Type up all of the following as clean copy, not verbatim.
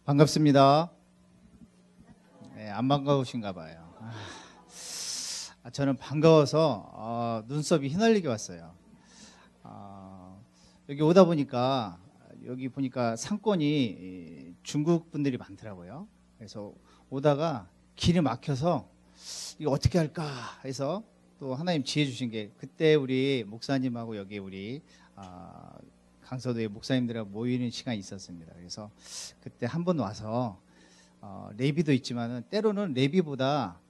반갑습니다. 네, 안 반가우신가 봐요. 저는 반가워서 눈썹이 휘날리게 왔어요. 여기 오다 보니까 여기 보니까 상권이 중국 분들이 많더라고요. 그래서 오다가 길이 막혀서 이거 어떻게 할까 해서 또 하나님 지혜 주신 게 그때 우리 목사님하고 여기 우리 강서도의 목사님들하고 모이는 시간이 있었습니다. 그래서 그때 한 번 와서 레비도 있지만은 때로는 레비보다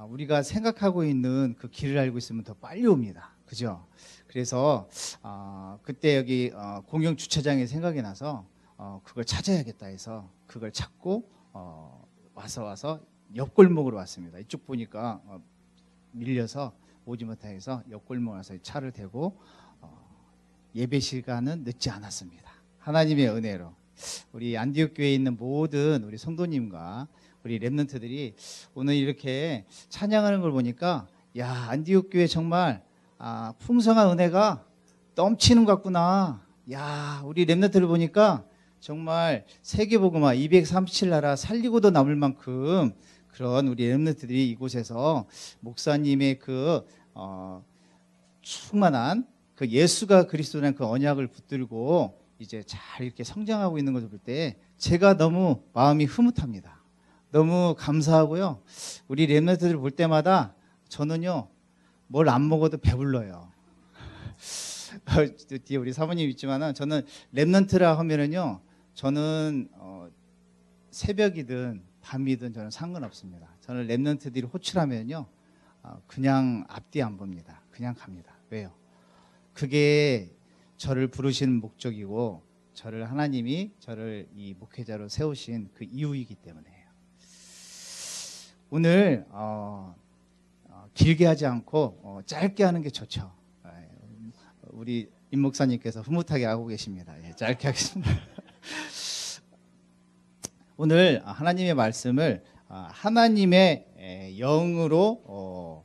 우리가 생각하고 있는 그 길을 알고 있으면 더 빨리 옵니다. 그죠? 그래서 그때 여기 공영 주차장이 생각이 나서 그걸 찾아야겠다 해서 그걸 찾고 와서 옆골목으로 왔습니다. 이쪽 보니까 밀려서 오지 못해서 옆골목 와서 차를 대고 예배 시간은 늦지 않았습니다. 하나님의 은혜로 우리 안디옥 교회에 있는 모든 우리 성도님과 우리 렘넌트들이 오늘 이렇게 찬양하는 걸 보니까 야, 안디옥 교회 정말 풍성한 은혜가 넘치는 것 같구나. 야, 우리 렘넌트를 보니까 정말 세계복음화 237나라 살리고도 남을 만큼 그런 우리 렘넌트들이 이곳에서 목사님의 그 충만한 그 예수가 그리스도라는 그 언약을 붙들고 이제 잘 이렇게 성장하고 있는 것을 볼 때 제가 너무 마음이 흐뭇합니다. 너무 감사하고요. 우리 렘넌트들을 볼 때마다 저는요 뭘 안 먹어도 배불러요. 뒤에 우리 사모님 있지만은 저는 렘넌트라 하면은요 저는 새벽이든 밤이든 저는 상관없습니다. 저는 렘넌트들이 호출하면요 그냥 앞뒤 안 봅니다. 그냥 갑니다. 왜요? 그게 저를 부르신 목적이고 하나님이 저를 이 목회자로 세우신 그 이유이기 때문에요. 오늘 길게 하지 않고 짧게 하는 게 좋죠. 우리 임 목사님께서 흐뭇하게 하고 계십니다. 짧게 하겠습니다. 오늘 하나님의 말씀을 하나님의 영으로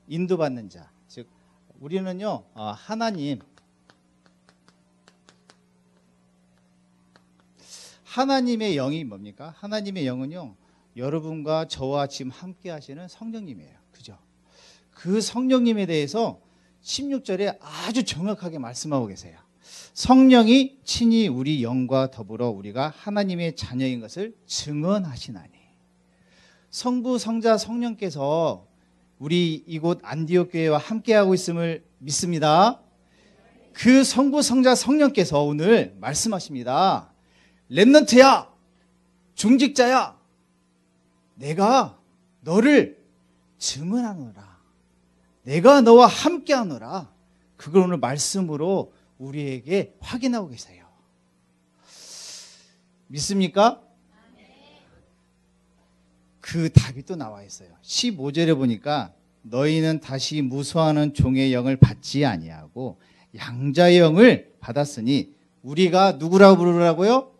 인도받는 자, 즉 우리는요 하나님의 영이 뭡니까? 하나님의 영은요 여러분과 저와 지금 함께 하시는 성령님이에요. 그죠? 그 성령님에 대해서 16절에 아주 정확하게 말씀하고 계세요. 성령이 친히 우리 영과 더불어 우리가 하나님의 자녀인 것을 증언하시나니. 성부, 성자, 성령께서 우리 이곳 안디옥 교회와 함께하고 있음을 믿습니다. 그 성부, 성자, 성령께서 오늘 말씀하십니다. 렘넌트야, 중직자야, 내가 너를 증언하노라. 내가 너와 함께하노라. 그걸 오늘 말씀으로 우리에게 확인하고 계세요. 믿습니까? 그 답이 또 나와 있어요. 15절에 보니까 너희는 다시 무수하는 종의 영을 받지 아니하고 양자의 영을 받았으니 우리가 누구라고 부르라고요?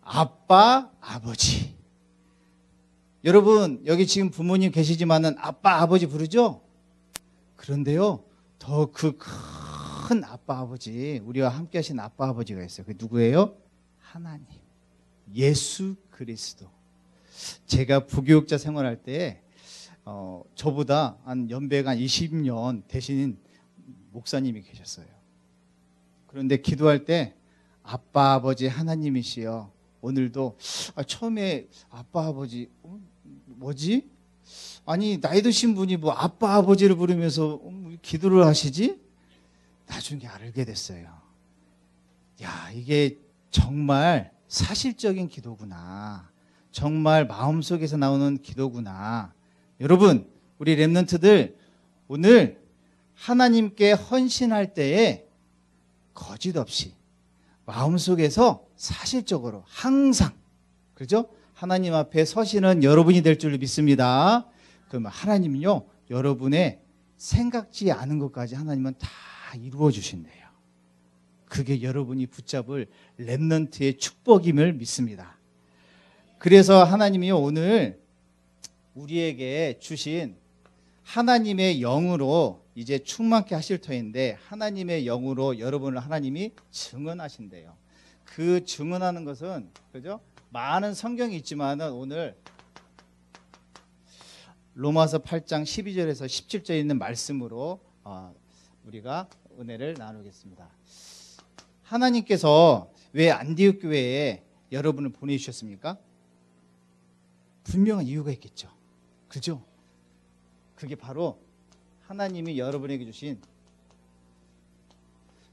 아빠, 아버지. 여러분 여기 지금 부모님 계시지만은 아빠, 아버지 부르죠? 그런데요 더 그 큰 아빠, 아버지, 우리와 함께 하신 아빠, 아버지가 있어요. 그게 누구예요? 하나님, 예수 그리스도. 제가 부교육자 생활할 때 저보다 한 연배가 한 20년 되신 목사님이 계셨어요. 그런데 기도할 때 아빠, 아버지 하나님이시여 오늘도 처음에 아빠, 아버지 뭐지? 아니 나이 드신 분이 뭐 아빠, 아버지를 부르면서 기도를 하시지? 나중에 알게 됐어요. 야, 이게 정말 사실적인 기도구나. 정말 마음속에서 나오는 기도구나. 여러분 우리 렘넌트들 오늘 하나님께 헌신할 때에 거짓 없이 마음속에서 사실적으로 항상 그렇죠? 하나님 앞에 서시는 여러분이 될 줄 믿습니다. 그러면 하나님은요 여러분의 생각지 않은 것까지 하나님은 다 이루어 주신대요. 그게 여러분이 붙잡을 렘넌트의 축복임을 믿습니다. 그래서 하나님이 오늘 우리에게 주신 하나님의 영으로 이제 충만케 하실 터인데 하나님의 영으로 여러분을 하나님이 증언하신대요. 그 증언하는 것은 그죠? 많은 성경이 있지만은 오늘 로마서 8장 12절에서 17절에 있는 말씀으로 우리가 은혜를 나누겠습니다. 하나님께서 왜 안디옥 교회에 여러분을 보내주셨습니까? 분명한 이유가 있겠죠. 그죠? 그게 바로 하나님이 여러분에게 주신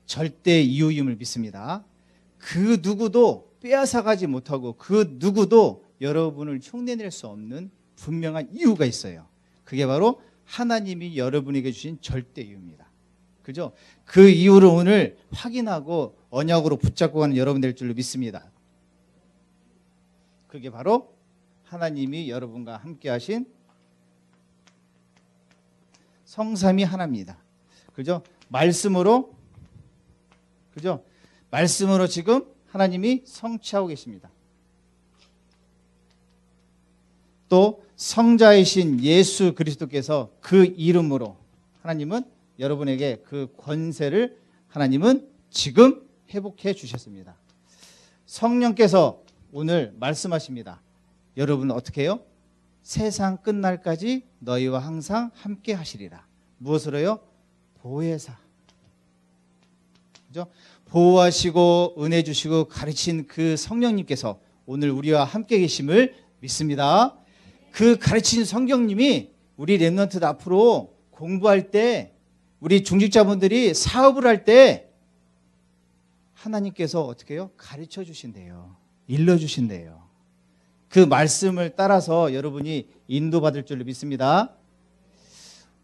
절대 이유임을 믿습니다. 그 누구도 빼앗아가지 못하고 그 누구도 여러분을 흉내낼 수 없는 분명한 이유가 있어요. 그게 바로 하나님이 여러분에게 주신 절대 이유입니다. 그죠? 그 이유를 오늘 확인하고 언약으로 붙잡고 가는 여러분 될 줄로 믿습니다. 그게 바로 하나님이 여러분과 함께 하신 성삼위 하나입니다. 그죠? 말씀으로 그죠? 말씀으로 지금 하나님이 성취하고 계십니다. 또 성자이신 예수 그리스도께서 그 이름으로 하나님은 여러분에게 그 권세를 하나님은 지금 회복해 주셨습니다. 성령께서 오늘 말씀하십니다. 여러분은 어떻게 해요? 세상 끝날까지 너희와 항상 함께 하시리라. 무엇으로요? 보혜사. 그죠? 보호하시고 은혜 주시고 가르친 그 성령님께서 오늘 우리와 함께 계심을 믿습니다. 그 가르친 성령님이 우리 렘넌트 앞으로 공부할 때 우리 중직자분들이 사업을 할 때 하나님께서 어떻게 해요? 가르쳐 주신대요. 일러 주신대요. 그 말씀을 따라서 여러분이 인도받을 줄로 믿습니다.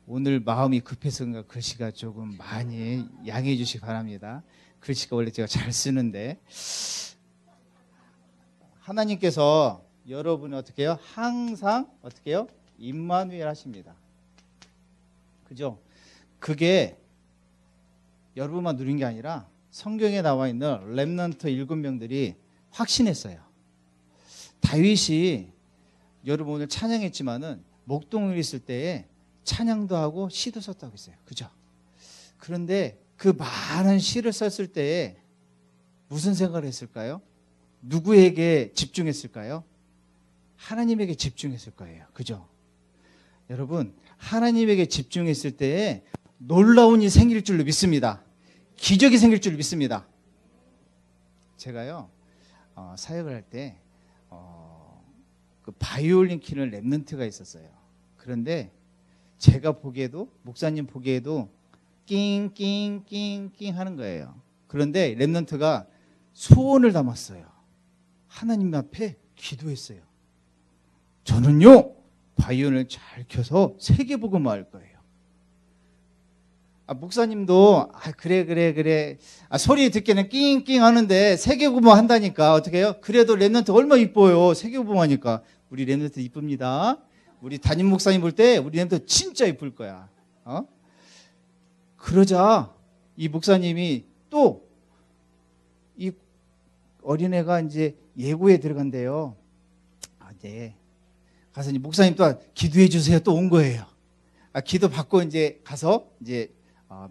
오늘 마음이 급해서 글씨가 조금 많이 양해해 주시기 바랍니다. 글씨가 원래 제가 잘 쓰는데 하나님께서 여러분이 어떻게 해요? 항상 어떻게 해요? 임마누엘 하십니다. 그죠? 그게 여러분만 누린 게 아니라 성경에 나와 있는 렘넌트 7명들이 확신했어요. 다윗이 여러분 오늘 찬양했지만은 목동을 있을 때에 찬양도 하고 시도 썼다고 했어요. 그죠? 그런데 그 많은 시를 썼을 때에 무슨 생각을 했을까요? 누구에게 집중했을까요? 하나님에게 집중했을 거예요. 그죠? 여러분, 하나님에게 집중했을 때에 놀라운 일이 생길 줄로 믿습니다. 기적이 생길 줄로 믿습니다. 제가요, 사역을 할 때, 그 바이올린 키는 렘넌트가 있었어요. 그런데 제가 보기에도, 목사님 보기에도 낑낑낑낑 하는 거예요. 그런데 렘넌트가 소원을 담았어요. 하나님 앞에 기도했어요. 저는요, 바이올린을 잘 켜서 세계복음화할 거예요. 목사님도 그래 소리 듣기는 낑낑 하는데 세계복음화 한다니까 어떻게 해요? 그래도 렘넌트 얼마나 이뻐요. 세계복음화니까. 우리 렘넌트 이쁩니다. 우리 담임 목사님 볼 때 우리 렘넌트 진짜 이쁠 거야. 그러자 이 목사님이 또 이 어린애가 이제 예고에 들어간대요. 네. 가서 이제 목사님 또 기도해 주세요. 또 온 거예요. 기도 받고 이제 가서 이제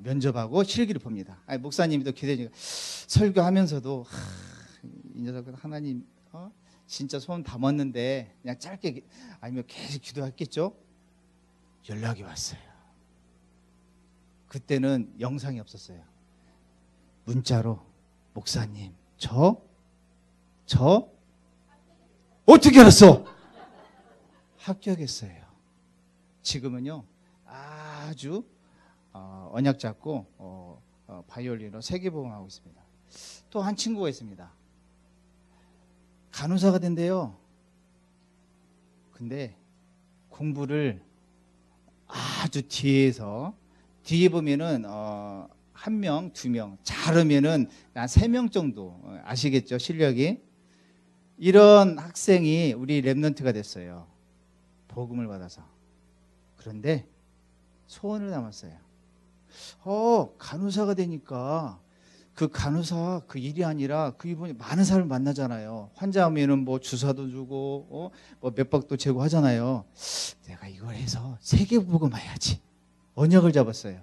면접하고 실기를 봅니다. 목사님이 또 기도해 주니까 설교하면서도 이 녀석은 하나님 진짜 소원 담았는데 그냥 짧게 아니면 계속 기도했겠죠. 연락이 왔어요. 그때는 영상이 없었어요. 문자로 목사님 저 어떻게 알았어? 합격했어요. 지금은요 아주 언약 잡고 바이올린으로 세계복음하고 있습니다. 또 한 친구가 있습니다. 간호사가 된대요. 근데 공부를 아주 뒤에 보면은 1명, 2명, 잘하면은 한 3명 정도 아시겠죠? 실력이. 이런 학생이 우리 렘넌트가 됐어요. 복음을 받아서. 그런데 소원을 담았어요. 간호사가 되니까 그 간호사 그 일이 아니라 그 이분이 많은 사람을 만나잖아요. 환자하면은 뭐 주사도 주고 뭐 맥박도 재고 하잖아요. 내가 이걸 해서 세계복음 해야지. 언약을 잡았어요.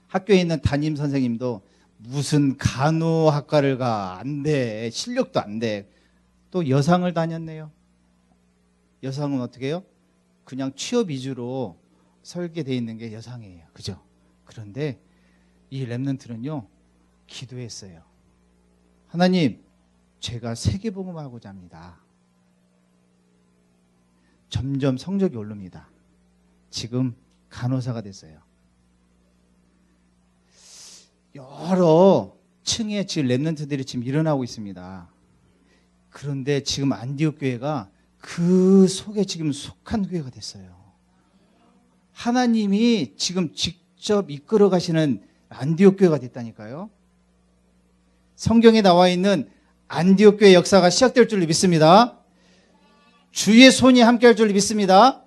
학교에 있는 담임 선생님도 무슨 간호학과를 가? 안 돼. 실력도 안 돼. 또 여상을 다녔네요. 여상은 어떻게 해요? 그냥 취업 위주로 설계되어 있는 게 여상이에요. 그죠? 그런데 이 렘넌트는요, 기도했어요. 하나님, 제가 세계복음하고자 합니다. 점점 성적이 오릅니다. 지금 간호사가 됐어요. 여러 층의 지금 렘넌트들이 지금 일어나고 있습니다. 그런데 지금 안디옥 교회가 그 속에 지금 속한 교회가 됐어요. 하나님이 지금 직접 이끌어 가시는 안디옥 교회가 됐다니까요. 성경에 나와 있는 안디옥 교회 역사가 시작될 줄 믿습니다. 주의 손이 함께할 줄 믿습니다.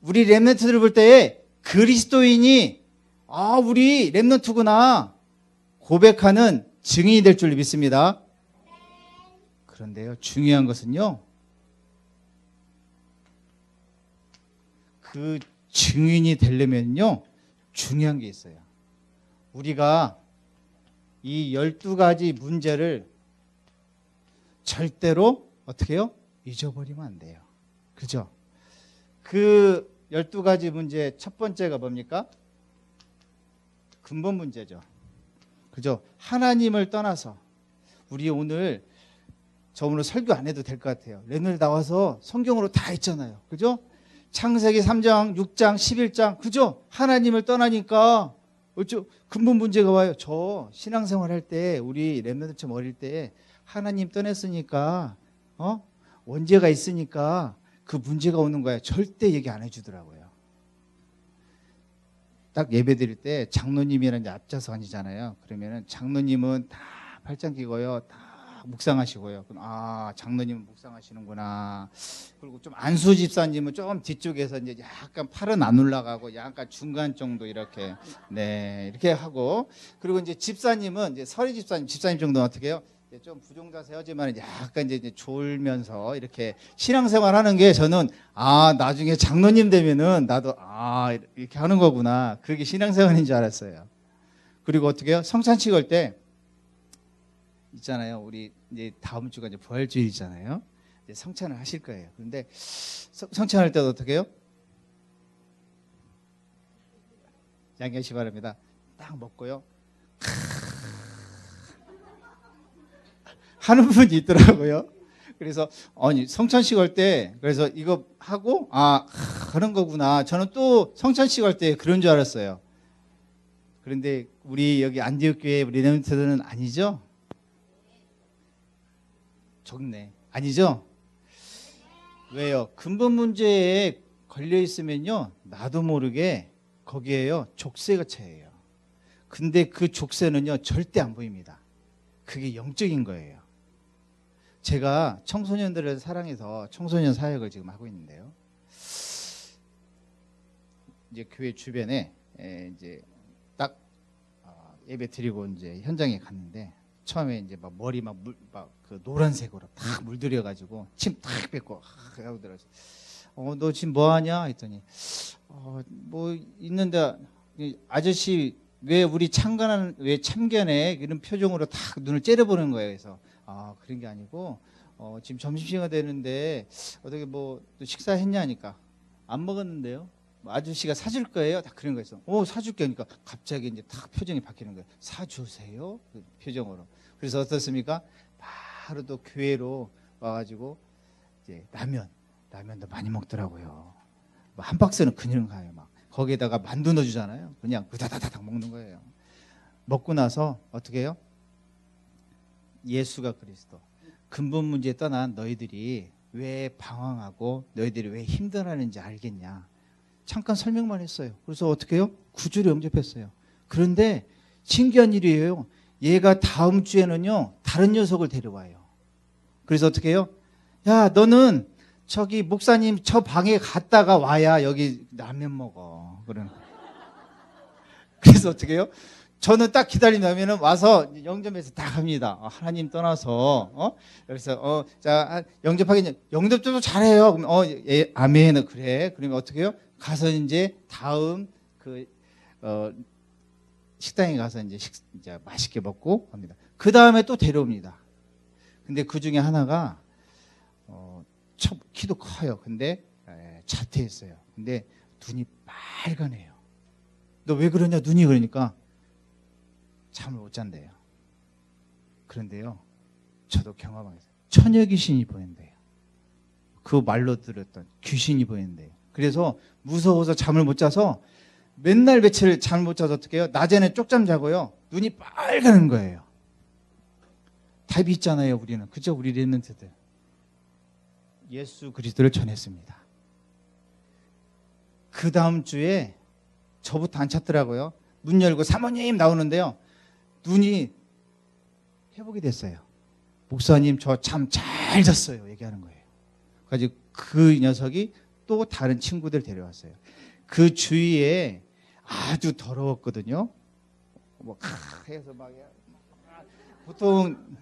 우리 렘넌트들을 볼 때에 그리스도인이 우리 렘넌트구나 고백하는 증인이 될 줄 믿습니다. 그런데요, 중요한 것은요, 그 증인이 되려면요, 중요한 게 있어요. 우리가 이 12가지 문제를 절대로 어떻게 해요? 잊어버리면 안 돼요. 그죠? 그 12가지 문제 첫 번째가 뭡니까? 근본 문제죠. 그죠? 하나님을 떠나서 우리 오늘 저 오늘 설교 안 해도 될 것 같아요. 렘넌트 나와서 성경으로 다 있잖아요. 그죠? 창세기 3장, 6장, 11장. 그죠? 하나님을 떠나니까 어쩌 근본 문제가 와요. 저 신앙생활 할 때 우리 렘넌트처럼 어릴 때 하나님 떠났으니까 원죄가 있으니까 그 문제가 오는 거예요. 절대 얘기 안 해주더라고요. 딱 예배 드릴 때 장로님이랑 이제 앞좌석 앉으잖아요. 그러면은 장로님은 다 팔짱 끼고요. 다 묵상하시고요. 장로님은 묵상하시는구나. 그리고 좀 안수 집사님은 좀 뒤쪽에서 이제 약간 팔은 안 올라가고 약간 중간 정도 이렇게 이렇게 하고, 그리고 이제 집사님은 이제 서리 집사님 정도는 어떻게 해요? 좀 부종자세 하지만 약간 이제 졸면서 이렇게 신앙생활 하는 게 저는 나중에 장로님 되면은 나도 이렇게 하는 거구나. 그게 신앙생활인 줄 알았어요. 그리고 어떻게 해요? 성찬식 할 때 있잖아요. 우리 이제 다음 주가 이제 부활주일이잖아요. 이제 성찬을 하실 거예요. 그런데 성찬할 때도 어떻게 해요? 양해하시 바랍니다. 딱 먹고요. 하는 분이 있더라고요. 그래서 성찬식 할 때 그래서 이거 하고 하는 거구나. 저는 또 성찬식 할 때 그런 줄 알았어요. 그런데 우리 여기 안디옥 교회 우리 렘넌트들은 아니죠? 적네. 아니죠? 왜요? 근본 문제에 걸려 있으면요, 나도 모르게 거기에요 족쇄가 차여요. 근데 그 족쇄는요 절대 안 보입니다. 그게 영적인 거예요. 제가 청소년들을 사랑해서 청소년 사역을 지금 하고 있는데요. 이제 교회 주변에 이제 딱 예배 드리고 이제 현장에 갔는데 처음에 이제 막 머리 그 노란색으로 딱 물들여 가지고 침 탁 뱉고 하고 들어서 너 지금 뭐 하냐 했더니 뭐 있는데 아저씨 왜 우리 참견해 이런 표정으로 딱 눈을 째려보는 거예요. 그래서 그런 게 아니고 지금 점심시간 되는데 어떻게 뭐 또 식사했냐 하니까 안 먹었는데요. 뭐 아저씨가 사줄 거예요. 다 그런 거였어. 사줄게 하니까 갑자기 이제 딱 표정이 바뀌는 거예요. 사주세요. 그 표정으로. 그래서 어떻습니까? 바로 또 교회로 와가지고 이제 라면도 많이 먹더라고요. 뭐 한 박스는 그냥 가요. 막 거기에다가 만두 넣어주잖아요. 그냥 으다다다닥 먹는 거예요. 먹고 나서 어떻게 해요? 예수가 그리스도. 근본 문제에 떠난 너희들이 왜 방황하고 너희들이 왜 힘들어하는지 알겠냐. 잠깐 설명만 했어요. 그래서 어떻게 해요? 구주를 영접했어요. 그런데 신기한 일이에요. 얘가 다음 주에는요 다른 녀석을 데려와요. 그래서 어떻게 해요? 야, 너는 저기 목사님 저 방에 갔다가 와야 여기 라면 먹어. 그래서 어떻게 해요? 저는 딱 기다리면 와서 영접해서 딱 합니다. 하나님 떠나서 그래서 자 영접하겠냐? 영접도 잘해요. 그럼 예, 아멘. 그래. 그러면 어떻게 해요? 가서 이제 다음 그 식당에 가서 이제 맛있게 먹고 합니다. 그 다음에 또 데려옵니다. 근데 그 중에 하나가 키도 커요. 근데 자퇴했어요. 근데 눈이 빨간해요. 너 왜 그러냐 눈이. 그러니까 잠을 못 잔대요. 그런데요, 저도 경험하게 됐어요. 처녀 귀신이 보인대요. 그 말로 들었던 귀신이 보이는데요. 그래서 무서워서 잠을 못 자서 맨날 며칠 잠을 못 자서 어떻게 해요? 낮에는 쪽잠 자고요, 눈이 빨가는 거예요. 답이 있잖아요, 우리는. 그죠? 우리 렘넌트들. 예수 그리스도를 전했습니다. 그 다음 주에 저부터 안 찾더라고요. 문 열고 사모님 나오는데요, 눈이 회복이 됐어요. 목사님 저 잠 잘 잤어요 얘기하는 거예요. 그래서 그 녀석이 또 다른 친구들 데려왔어요. 그 주위에 아주 더러웠거든요. 뭐 해서 막 보통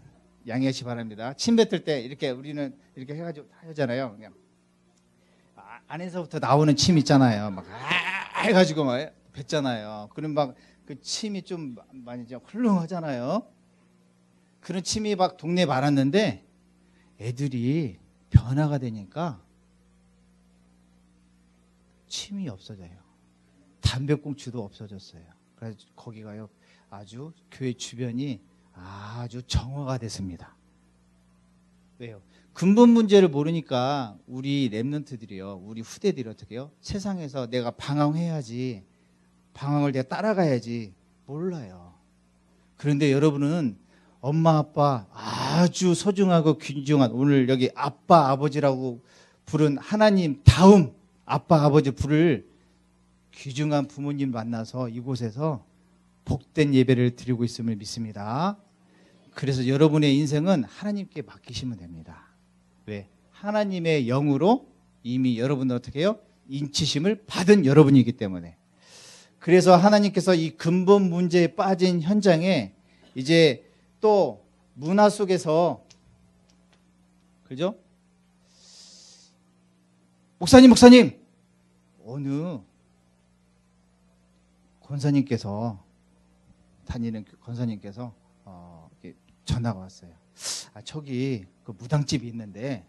양해하시 바랍니다. 침 뱉을 때 이렇게 우리는 이렇게 해가지고 하잖아요. 그냥 안에서부터 나오는 침 있잖아요. 막 해가지고 막 뱉잖아요. 그럼 막 그 침이 좀 많이 좀 훌륭하잖아요. 그런 침이 막 동네에 많았는데 애들이 변화가 되니까 침이 없어져요. 담배꽁초도 없어졌어요. 그래서 거기가요, 아주 교회 주변이 아주 정화가 됐습니다. 왜요? 근본 문제를 모르니까 우리 렘넌트들이요, 우리 후대들이 어떻게 해요? 세상에서 내가 방황해야지, 방황을 내가 따라가야지 몰라요. 그런데 여러분은 엄마 아빠 아주 소중하고 귀중한, 오늘 여기 아빠 아버지라고 부른 하나님 다음 아빠 아버지 부를 귀중한 부모님 만나서 이곳에서 복된 예배를 드리고 있음을 믿습니다. 그래서 여러분의 인생은 하나님께 맡기시면 됩니다. 왜? 하나님의 영으로 이미 여러분은 어떻게 해요? 인치심을 받은 여러분이기 때문에. 그래서 하나님께서 이 근본 문제에 빠진 현장에 이제 또 문화 속에서, 그죠? 목사님 어느 권사님께서, 다니는 권사님께서 전화가 왔어요. 저기 그 무당집이 있는데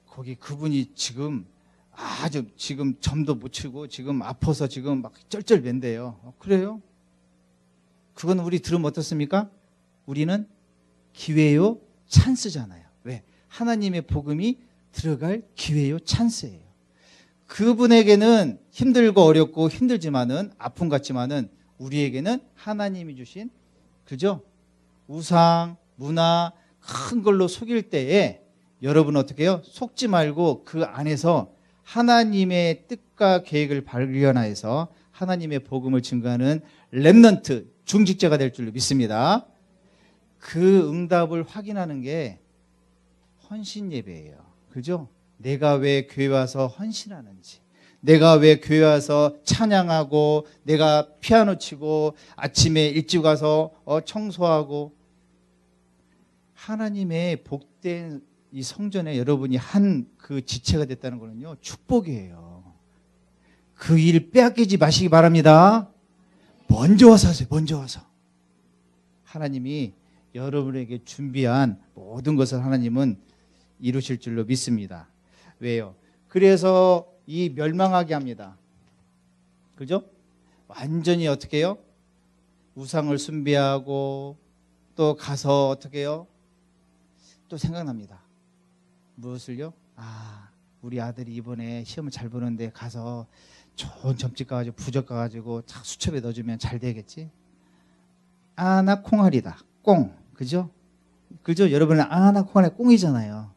거기 그분이 지금 아주 지금 점도 못 치고 지금 아파서 지금 막 쩔쩔맨대요. 그래요? 그건 우리 들으면 어떻습니까? 우리는 기회요, 찬스잖아요. 왜? 하나님의 복음이 들어갈 기회요, 찬스예요. 그분에게는 힘들고 어렵고 힘들지만은 아픔 같지만은 우리에게는 하나님이 주신, 그죠? 우상, 문화 큰 걸로 속일 때에 여러분은 어떻게 해요? 속지 말고 그 안에서 하나님의 뜻과 계획을 발견하여서 하나님의 복음을 증거하는 렘넌트, 중직자가 될 줄로 믿습니다. 그 응답을 확인하는 게 헌신 예배예요. 그죠? 내가 왜 교회 와서 헌신하는지, 내가 왜 교회 와서 찬양하고, 내가 피아노 치고, 아침에 일찍 와서 청소하고, 하나님의 복된 이 성전에 여러분이 한 그 지체가 됐다는 거는요, 축복이에요. 그 일 빼앗기지 마시기 바랍니다. 먼저 와서 하세요. 먼저 와서. 하나님이 여러분에게 준비한 모든 것을 하나님은 이루실 줄로 믿습니다. 왜요? 그래서 이 멸망하게 합니다. 그죠? 완전히 어떻게 해요? 우상을 숭배하고 또 가서 어떻게 해요? 또 생각납니다. 무엇을요? 우리 아들이 이번에 시험을 잘 보는데 가서 좋은 점집 가가지고 부적 가가지고 딱 수첩에 넣어주면 잘 되겠지? 나 콩알이다. 꽁. 그죠? 그죠? 여러분은 나 콩알이 꽁이잖아요.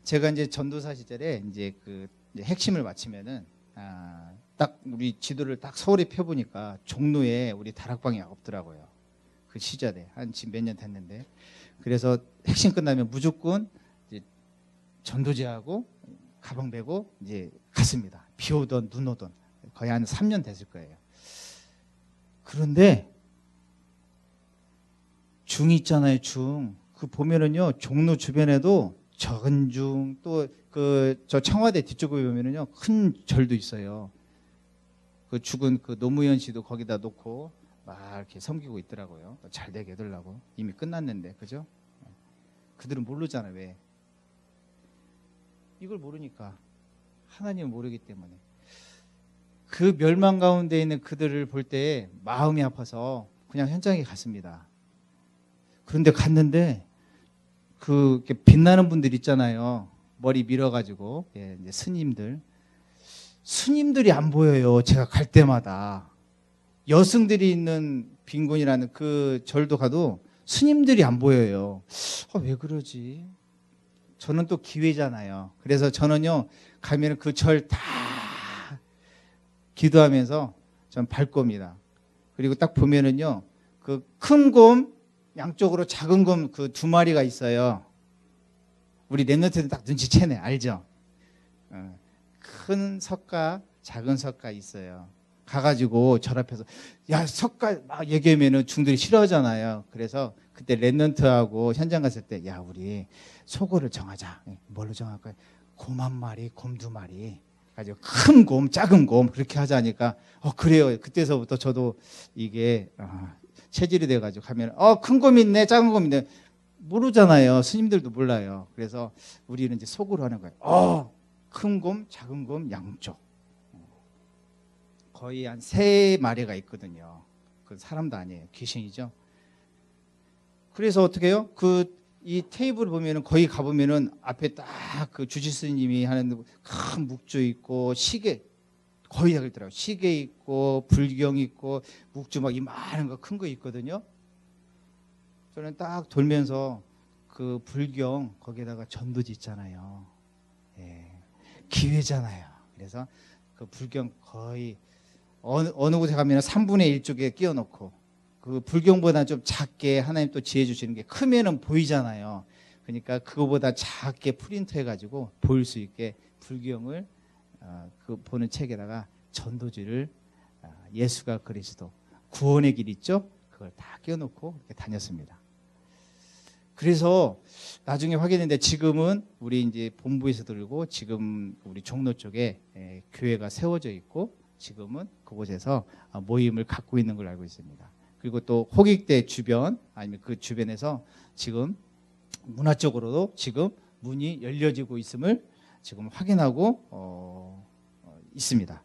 제가 이제 전도사 시절에 이제 그 핵심을 마치면은 딱 우리 지도를 딱 서울에 펴보니까 종로에 우리 다락방이 없더라고요. 그 시절에 한 지금 몇 년 됐는데, 그래서 핵심 끝나면 무조건 이제 전도제하고 가방 메고 이제 갔습니다. 비 오던 눈 오던 거의 한 3년 됐을 거예요. 그런데 중 있잖아요, 중. 그 보면은요, 종로 주변에도 적은 중, 또 그 저 청와대 뒤쪽에 보면은요, 큰 절도 있어요. 그 죽은 그 노무현 씨도 거기다 놓고 막 이렇게 섬기고 있더라고요. 잘 되게 해달라고. 이미 끝났는데, 그죠? 그들은 모르잖아. 왜? 이걸 모르니까. 하나님을 모르기 때문에. 그 멸망 가운데 있는 그들을 볼 때 마음이 아파서 그냥 현장에 갔습니다. 그런데 갔는데 그 빛나는 분들 있잖아요. 머리 밀어가지고, 예, 이제 스님들이 안 보여요. 제가 갈 때마다. 여승들이 있는 빈곤이라는 그 절도 가도 스님들이 안 보여요. 왜 그러지? 저는 또 기회잖아요. 그래서 저는요, 가면 그 절 다 기도하면서 전 밟고 옵니다. 그리고 딱 보면은요, 그 큰 곰, 양쪽으로 작은 곰 그 두 마리가 있어요. 우리 랩런트는 딱 눈치채네. 알죠? 큰 석가, 작은 석가 있어요. 가가지고 절 앞에서 야 석가 막 얘기하면은 중들이 싫어하잖아요. 그래서 그때 랩런트하고 현장 갔을 때 야 우리 소고를 정하자. 뭘로 정할까요? 곰 한 마리, 곰 두 마리. 가지고 큰 곰, 작은 곰 그렇게 하자니까 그래요. 그때서부터 저도 이게 체질이 돼가지고 가면 큰 곰 있네, 작은 곰 있네. 모르잖아요. 스님들도 몰라요. 그래서 우리는 이제 속으로 하는 거예요. 큰 곰, 작은 곰 양쪽. 거의 한 3마리가 있거든요. 그 사람도 아니에요. 귀신이죠. 그래서 어떻게 해요? 이 테이블 보면은 거기 가보면은 앞에 딱 그 주지스님이 하는 큰 묵주 있고 시계 거의 다 그렇더라고요. 시계 있고 불경 있고 묵주 막 이만한 거 큰 거 있거든요. 저는 딱 돌면서 그 불경 거기에다가 전도지 있잖아요. 예, 기회잖아요. 그래서 그 불경 거의 어느 곳에 가면 3분의 1 쪽에 끼워 넣고 그 불경보다 좀 작게 하나님 또 지혜 주시는 게 크면은 보이잖아요. 그러니까 그거보다 작게 프린트 해가지고 보일 수 있게 불경을 그 보는 책에다가 전도지를 예수가 그리스도 구원의 길 있죠? 그걸 다 끼워 넣고 이렇게 다녔습니다. 그래서 나중에 확인했는데 지금은 우리 이제 본부에서 들고 지금 우리 종로 쪽에 교회가 세워져 있고 지금은 그곳에서 모임을 갖고 있는 걸로 알고 있습니다. 그리고 또 호객대 주변 아니면 그 주변에서 지금 문화적으로도 지금 문이 열려지고 있음을 지금 확인하고 있습니다.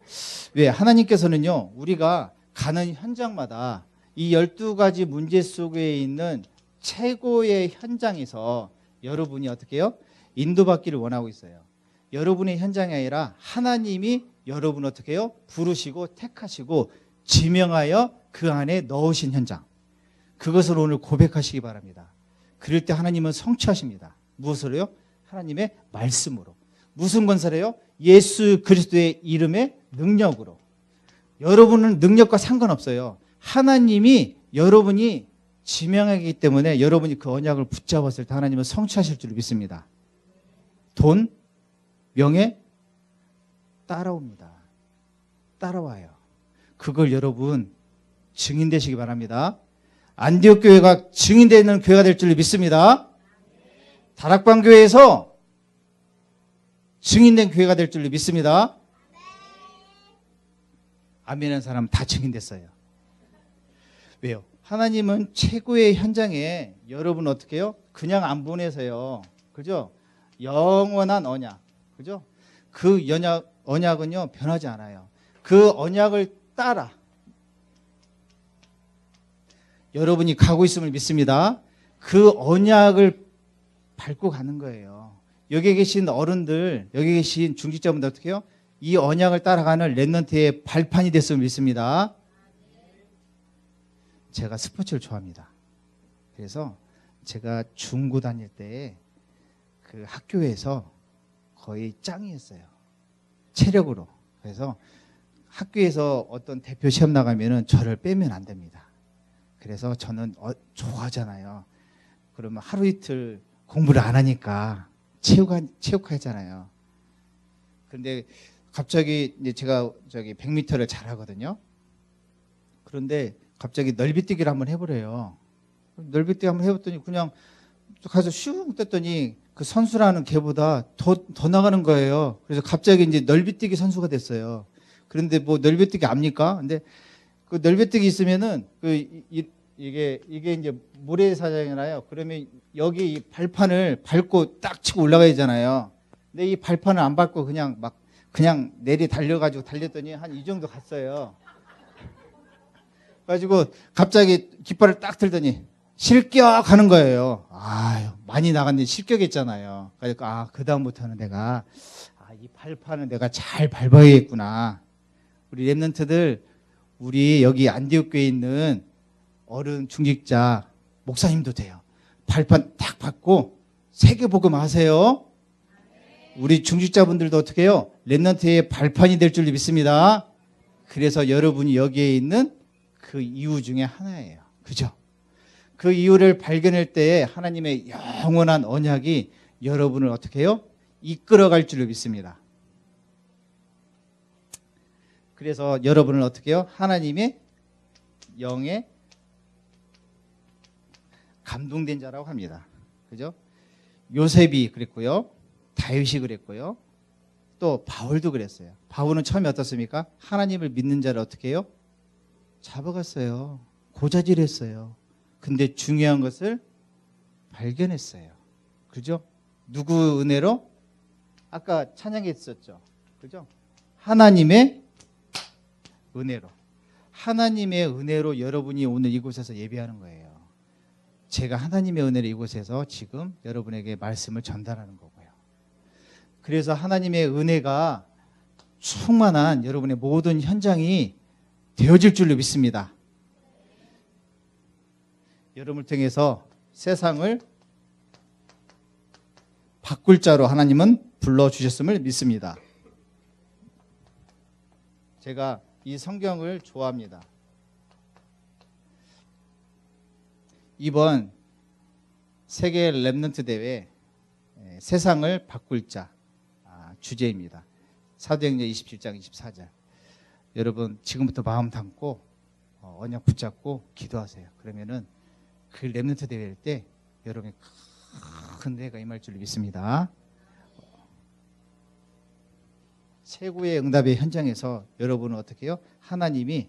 왜? 하나님께서는요 우리가 가는 현장마다 이 12가지 문제 속에 있는 최고의 현장에서 여러분이 어떻게 해요? 인도받기를 원하고 있어요. 여러분의 현장이 아니라 하나님이 여러분 어떻게 해요? 부르시고 택하시고 지명하여 그 안에 넣으신 현장. 그것을 오늘 고백하시기 바랍니다. 그럴 때 하나님은 성취하십니다. 무엇으로요? 하나님의 말씀으로. 무슨 건설해요? 예수 그리스도의 이름의 능력으로. 여러분은 능력과 상관없어요. 하나님이 여러분이 지명하기 때문에 여러분이 그 언약을 붙잡았을 때 하나님은 성취하실 줄 믿습니다. 돈, 명예 따라옵니다. 따라와요. 그걸 여러분 증인되시기 바랍니다. 안디옥 교회가 증인되는 교회가 될 줄 믿습니다. 다락방 교회에서 증인된 교회가 될 줄 믿습니다. 아멘한 사람 다 증인됐어요. 왜요? 하나님은 최고의 현장에 여러분 어떻게 해요? 그냥 안 보내세요. 그죠? 영원한 언약. 그죠? 그 언약은요, 변하지 않아요. 그 언약을 따라 여러분이 가고 있음을 믿습니다. 그 언약을 밟고 가는 거예요. 여기 계신 어른들, 여기 계신 중직자분들 어떻게 해요? 이 언약을 따라가는 랩런트의 발판이 됐음을 믿습니다. 제가 스포츠를 좋아합니다. 그래서 제가 중고 다닐 때 그 학교에서 거의 짱이었어요. 체력으로. 그래서 학교에서 어떤 대표 시험 나가면은 저를 빼면 안 됩니다. 그래서 저는 좋아하잖아요. 그러면 하루 이틀 공부를 안 하니까 체육하잖아요. 그런데 갑자기 이제 제가 100m를 잘하거든요. 그런데 갑자기 넓이뛰기를 한번 해보래요. 넓이뛰기 한번 해봤더니 그냥 가서 슝 떴더니 그 선수라는 걔보다 더 나가는 거예요. 그래서 갑자기 이제 넓이뛰기 선수가 됐어요. 그런데 뭐 넓이뛰기 압니까? 근데 그 널배뜨기 있으면은 이게 이제 모래사장이잖아요. 그러면 여기 이 발판을 밟고 딱 치고 올라가야 되잖아요. 근데 이 발판을 안 밟고 그냥 내리 달려가지고 달렸더니 한 이 정도 갔어요. 가지고 갑자기 깃발을 딱 들더니 실격하는 거예요. 아, 많이 나갔는데 실격했잖아요. 그러니까 그 다음부터는 내가 이 발판을 내가 잘 밟아야겠구나. 우리 랩런트들, 우리 여기 안디옥 교회에 있는 어른 중직자 목사님도 돼요. 발판 딱 밟고 세계복음 하세요. 우리 중직자분들도 어떻게 해요? 랩런트의 발판이 될 줄 믿습니다. 그래서 여러분이 여기에 있는 그 이유 중에 하나예요. 그죠? 그 이유를 발견할 때에 하나님의 영원한 언약이 여러분을 어떻게 해요? 이끌어갈 줄을 믿습니다. 그래서 여러분을 어떻게 해요? 하나님의 영에 감동된 자라고 합니다. 그죠? 요셉이 그랬고요. 다윗이 그랬고요. 또 바울도 그랬어요. 바울은 처음에 어떻습니까? 하나님을 믿는 자를 어떻게 해요? 잡아갔어요. 고자질했어요. 근데 중요한 것을 발견했어요. 그죠? 누구 은혜로? 아까 찬양했었죠. 그죠? 하나님의 은혜로. 하나님의 은혜로 여러분이 오늘 이곳에서 예배하는 거예요. 제가 하나님의 은혜로 이곳에서 지금 여러분에게 말씀을 전달하는 거고요. 그래서 하나님의 은혜가 충만한 여러분의 모든 현장이 되어질 줄로 믿습니다. 여러분을 통해서 세상을 바꿀 자로 하나님은 불러주셨음을 믿습니다. 제가 이 성경을 좋아합니다. 이번 세계 랩런트 대회 세상을 바꿀 자 주제입니다. 사도행전 27장 24절. 여러분 지금부터 마음 담고 언약 붙잡고 기도하세요. 그러면은 그 랩런트 대회 때 여러분의 큰 은혜가 임할 줄 믿습니다. 최고의 응답의 현장에서 여러분은 어떻게 해요? 하나님이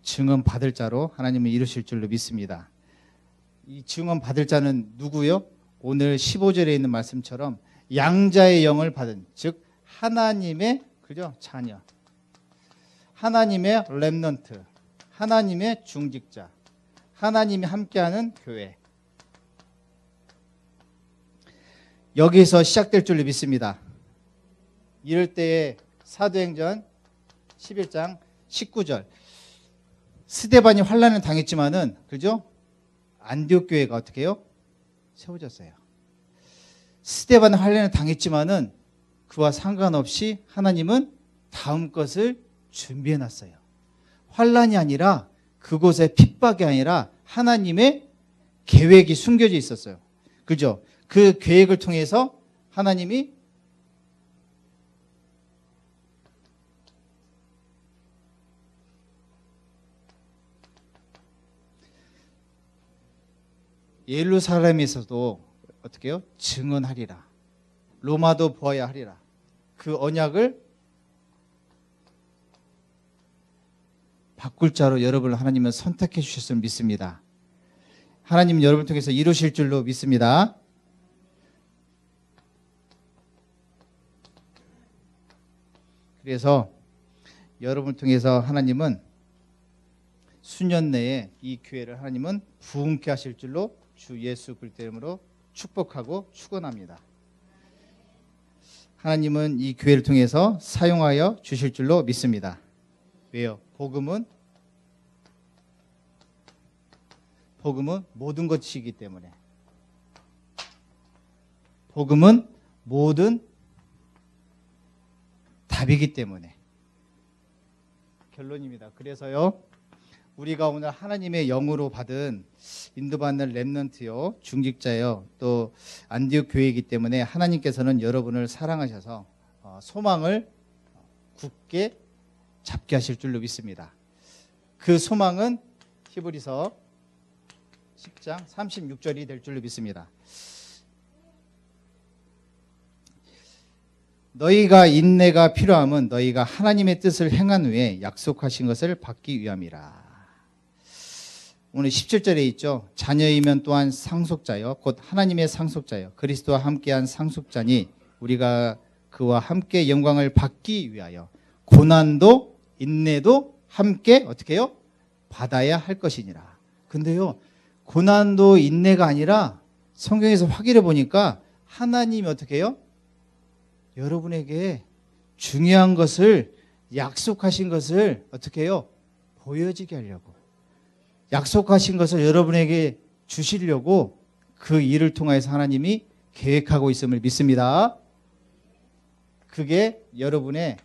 증언 받을 자로 하나님은 이루실 줄로 믿습니다. 이 증언 받을 자는 누구요? 오늘 15절에 있는 말씀처럼 양자의 영을 받은, 즉 하나님의 그죠? 자녀, 하나님의 렘넌트, 하나님의 중직자, 하나님이 함께하는 교회. 여기서 시작될 줄로 믿습니다. 이럴 때에 사도행전 11장 19절. 스데반이 환난을 당했지만은 그죠? 안디옥 교회가 어떻게 해요? 세워졌어요. 스데반은 환난을 당했지만은 그와 상관없이 하나님은 다음 것을 준비해 놨어요. 환난이 아니라 그곳에 핍박이 아니라 하나님의 계획이 숨겨져 있었어요. 그죠? 그 계획을 통해서 하나님이 예루살렘에서도 어떻게 해요? 증언하리라. 로마도 보아야 하리라. 그 언약을 바꿀 자로 여러분을 하나님은 선택해 주셨음을 믿습니다. 하나님은 여러분을 통해서 이루실 줄로 믿습니다. 그래서 여러분을 통해서 하나님은 수년 내에 이 교회를 하나님은 부흥케 하실 줄로 주 예수 그리스도 이름으로 축복하고 축원합니다. 하나님은 이 교회를 통해서 사용하여 주실 줄로 믿습니다. 왜요? 복음은 모든 것이기 때문에. 복음은 모든 답이기 때문에. 결론입니다. 그래서요, 우리가 오늘 하나님의 영으로 받은 인도받는 렘넌트요, 중직자요, 또 안디옥 교회이기 때문에 하나님께서는 여러분을 사랑하셔서 소망을 굳게 잡게 하실 줄로 믿습니다. 그 소망은 히브리서 10장 36절이 될 줄로 믿습니다. 너희가 인내가 필요함은 너희가 하나님의 뜻을 행한 후에 약속하신 것을 받기 위함이라. 오늘 17절에 있죠. 자녀이면 또한 상속자여 곧 하나님의 상속자여 그리스도와 함께한 상속자니 우리가 그와 함께 영광을 받기 위하여 고난도 인내도 함께 어떻게 해요? 받아야 할 것이니라. 근데요, 고난도 인내가 아니라 성경에서 확인해 보니까 하나님이 어떻게 해요? 여러분에게 중요한 것을, 약속하신 것을 어떻게 해요? 보여지게 하려고, 약속하신 것을 여러분에게 주시려고 그 일을 통해서 하나님이 계획하고 있음을 믿습니다. 그게 여러분의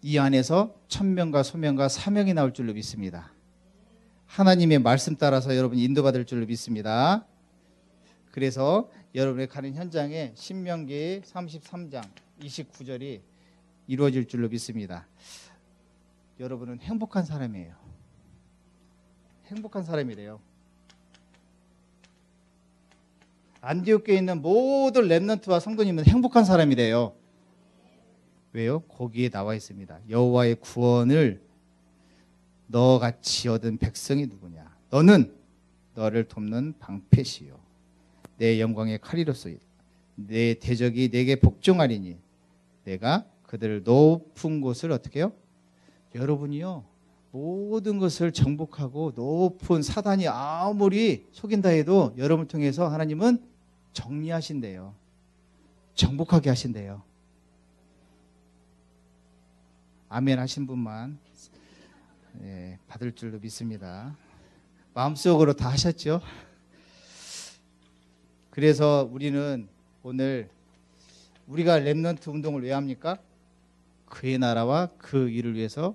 이 안에서 천명과 소명과 사명이 나올 줄로 믿습니다. 하나님의 말씀 따라서 여러분이 인도받을 줄로 믿습니다. 그래서 여러분이 가는 현장에 신명기 33장 29절이 이루어질 줄로 믿습니다. 여러분은 행복한 사람이에요. 행복한 사람이래요. 안디옥 교회에 있는 모든 렘넌트와 성도님은 행복한 사람이래요. 왜요? 거기에 나와 있습니다. 여호와의 구원을 너같이 얻은 백성이 누구냐? 너는 너를 돕는 방패시요 내 영광의 칼이로서 내 대적이 내게 복종하리니 내가 그들을 높은 곳을 어떻게 해요? 여러분이요, 모든 것을 정복하고 높은 사단이 아무리 속인다 해도 여러분을 통해서 하나님은 정리하신대요. 정복하게 하신대요. 아멘 하신 분만 받을 줄로 믿습니다. 마음속으로 다 하셨죠? 그래서 우리는 오늘 우리가 렘넌트 운동을 왜 합니까? 그의 나라와 그 일을 위해서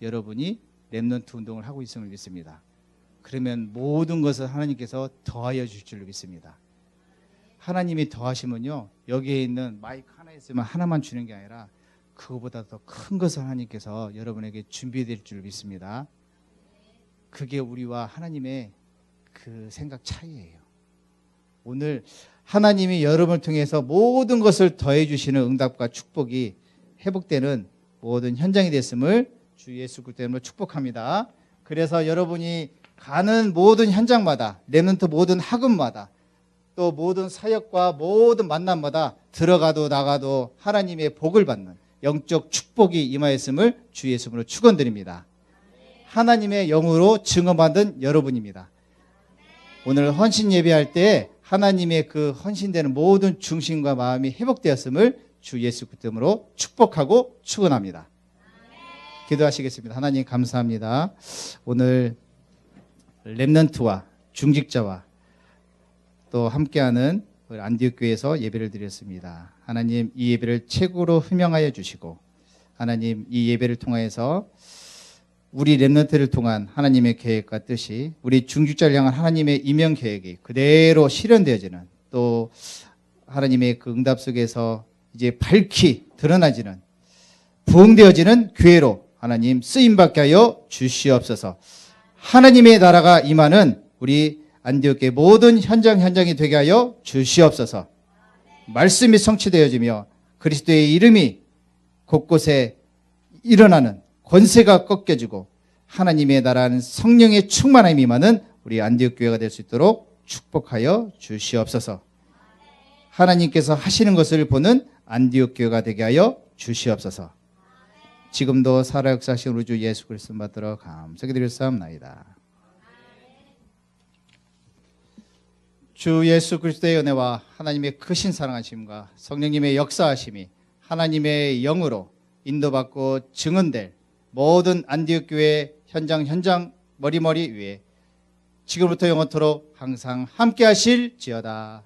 여러분이 렘넌트 운동을 하고 있음을 믿습니다. 그러면 모든 것을 하나님께서 더하여 주실 줄로 믿습니다. 하나님이 더하시면요, 여기에 있는 마이크 하나 있으면 하나만 주는 게 아니라 그거보다 더 큰 것을 하나님께서 여러분에게 준비될 줄 믿습니다. 그게 우리와 하나님의 그 생각 차이예요. 오늘 하나님이 여러분을 통해서 모든 것을 더해 주시는 응답과 축복이 회복되는 모든 현장이 됐음을 주 예수 그리스도 이름으로 축복합니다. 그래서 여러분이 가는 모든 현장마다, 렘넌트 모든 학업마다, 또 모든 사역과 모든 만남마다 들어가도 나가도 하나님의 복을 받는 영적 축복이 임하였음을 주 예수님으로 축원드립니다. 하나님의 영으로 증언받은 여러분입니다. 오늘 헌신 예배할 때 하나님의 그 헌신되는 모든 중심과 마음이 회복되었음을 주 예수 그리스도로 축복하고 축원합니다. 기도하시겠습니다. 하나님 감사합니다. 오늘 렘넌트와 중직자와 또 함께하는 안디옥 교회에서 예배를 드렸습니다. 하나님, 이 예배를 최고로 흠명하여 주시고 하나님, 이 예배를 통하여서 우리 렘넌트를 통한 하나님의 계획과 뜻이 우리 중직자를 향한 하나님의 이명 계획이 그대로 실현되어지는, 또 하나님의 그 응답 속에서 이제 밝히 드러나지는, 부흥되어지는 교회로 하나님 쓰임받게 하여 주시옵소서. 하나님의 나라가 임하는 우리 안디옥의 모든 현장이 되게 하여 주시옵소서. 말씀이 성취되어지며 그리스도의 이름이 곳곳에 일어나는 권세가 꺾여지고 하나님의 나라는 성령의 충만함이 임하는 우리 안디옥 교회가 될 수 있도록 축복하여 주시옵소서. 하나님께서 하시는 것을 보는 안디옥 교회가 되게 하여 주시옵소서. 지금도 살아 역사하신 우리 주 예수 그리스도 받들어 감사드리옵나이다. 주 예수 그리스도의 은혜와 하나님의 크신 사랑하심과 성령님의 역사하심이 하나님의 영으로 인도받고 증언될 모든 안디옥 교회 현장 머리머리 위에 지금부터 영원토록 항상 함께 하실지어다.